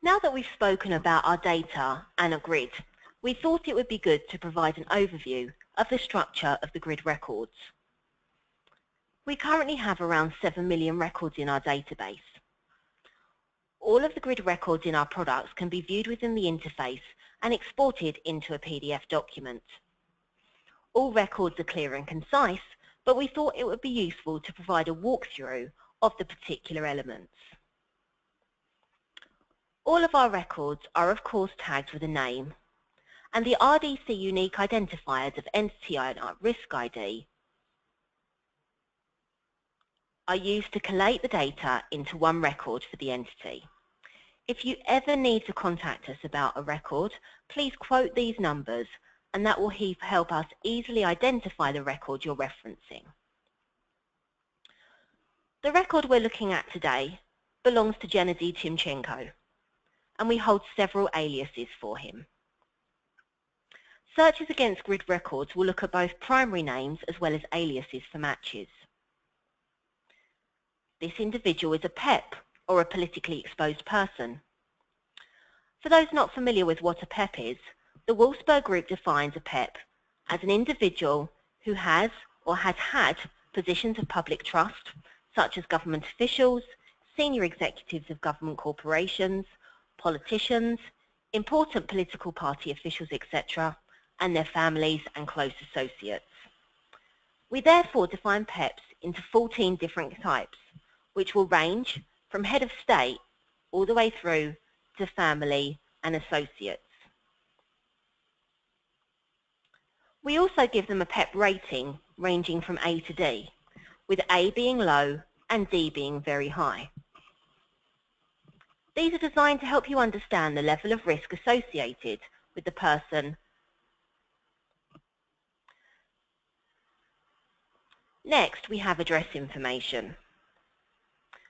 Now that we've spoken about our data and a grid, we thought it would be good to provide an overview of the structure of the grid records. We currently have around 7 million records in our database. All of the grid records in our products can be viewed within the interface and exported into a PDF document. All records are clear and concise, but we thought it would be useful to provide a walkthrough of the particular elements. All of our records are of course tagged with a name, and the RDC unique identifiers of entity and risk ID are used to collate the data into one record for the entity. If you ever need to contact us about a record, please quote these numbers, and that will help us easily identify the record you're referencing. The record we're looking at today belongs to Gennady Timchenko, and we hold several aliases for him. Searches against grid records will look at both primary names as well as aliases for matches. This individual is a PEP, or a politically exposed person. For those not familiar with what a PEP is, the Wolfsberg Group defines a PEP as an individual who has or has had positions of public trust, such as government officials, senior executives of government corporations, politicians, important political party officials, etc., and their families and close associates. We therefore define PEPs into 14 different types, which will range from head of state all the way through to family and associates. We also give them a PEP rating ranging from A to D, with A being low and D being very high. These are designed to help you understand the level of risk associated with the person. Next, we have address information.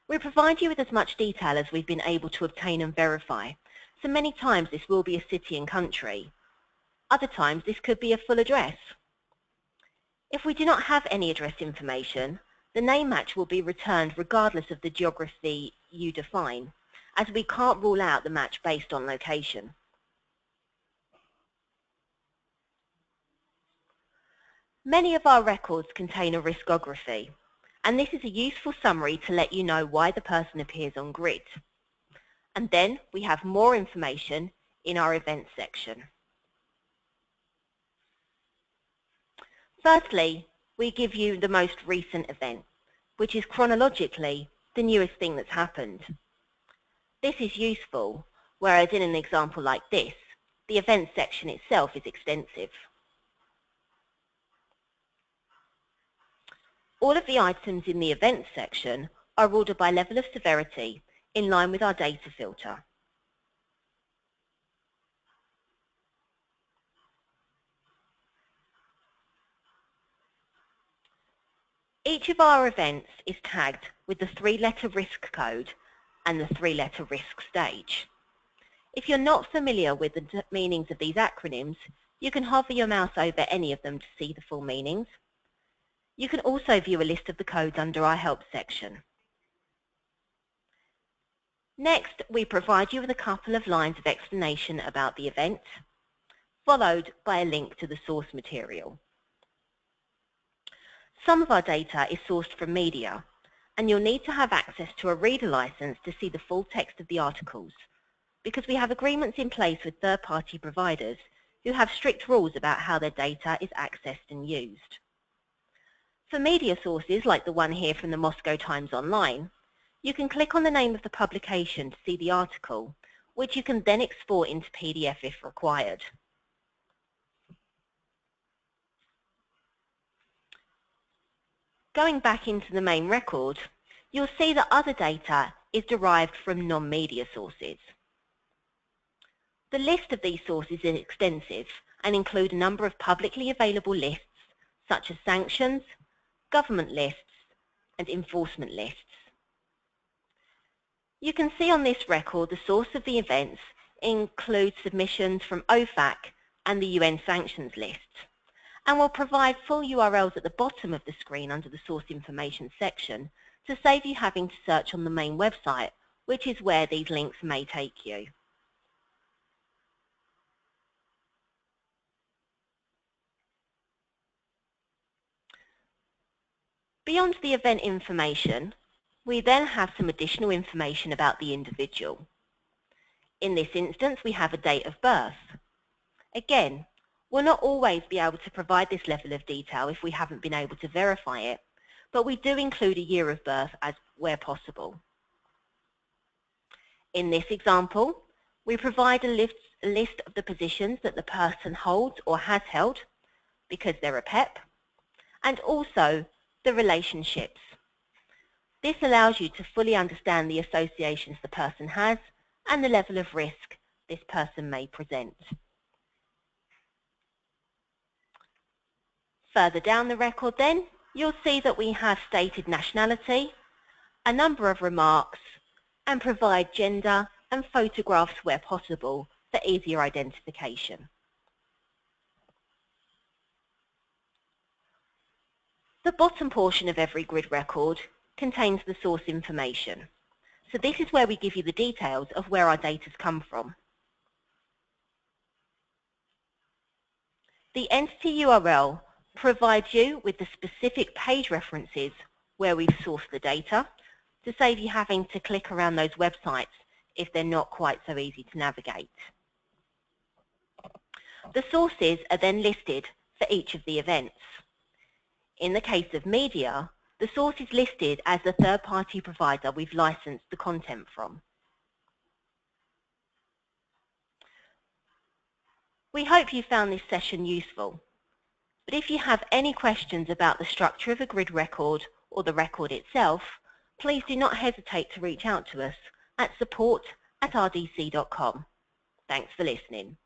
We provide you with as much detail as we've been able to obtain and verify, so many times this will be a city and country. Other times this could be a full address. If we do not have any address information, the name match will be returned regardless of the geography you define, as we can't rule out the match based on location. Many of our records contain a riskography, and this is a useful summary to let you know why the person appears on grid. And then we have more information in our events section. Firstly, we give you the most recent event, which is chronologically the newest thing that's happened. This is useful, whereas in an example like this, the events section itself is extensive. All of the items in the events section are ordered by level of severity in line with our data filter. Each of our events is tagged with the 3-letter risk code and the 3-letter risk stage. If you're not familiar with the meanings of these acronyms, you can hover your mouse over any of them to see the full meanings. You can also view a list of the codes under our help section. Next, we provide you with a couple of lines of explanation about the event, followed by a link to the source material. Some of our data is sourced from media, and you'll need to have access to a reader license to see the full text of the articles, because we have agreements in place with third-party providers who have strict rules about how their data is accessed and used. For media sources like the one here from the Moscow Times Online, you can click on the name of the publication to see the article, which you can then export into PDF if required. Going back into the main record, you'll see that other data is derived from non-media sources. The list of these sources is extensive and include a number of publicly available lists, such as sanctions, government lists, and enforcement lists. You can see on this record the source of the events includes submissions from OFAC and the UN sanctions list, and will provide full URLs at the bottom of the screen under the source information section to save you having to search on the main website, which is where these links may take you. Beyond the event information, we then have some additional information about the individual. In this instance, we have a date of birth. Again, we'll not always be able to provide this level of detail if we haven't been able to verify it, but we do include a year of birth where possible. In this example, we provide a list of the positions that the person holds or has held because they're a PEP, and also the relationships. This allows you to fully understand the associations the person has and the level of risk this person may present. Further down the record then, you'll see that we have stated nationality, a number of remarks, and provide gender and photographs where possible for easier identification. The bottom portion of every grid record contains the source information. So this is where we give you the details of where our data has come from. The entity URL provides you with the specific page references where we've sourced the data to save you having to click around those websites if they're not quite so easy to navigate. The sources are then listed for each of the events. In the case of media, the source is listed as the third-party provider we've licensed the content from. We hope you found this session useful, but if you have any questions about the structure of a grid record or the record itself, please do not hesitate to reach out to us at support@rdc.com. Thanks for listening.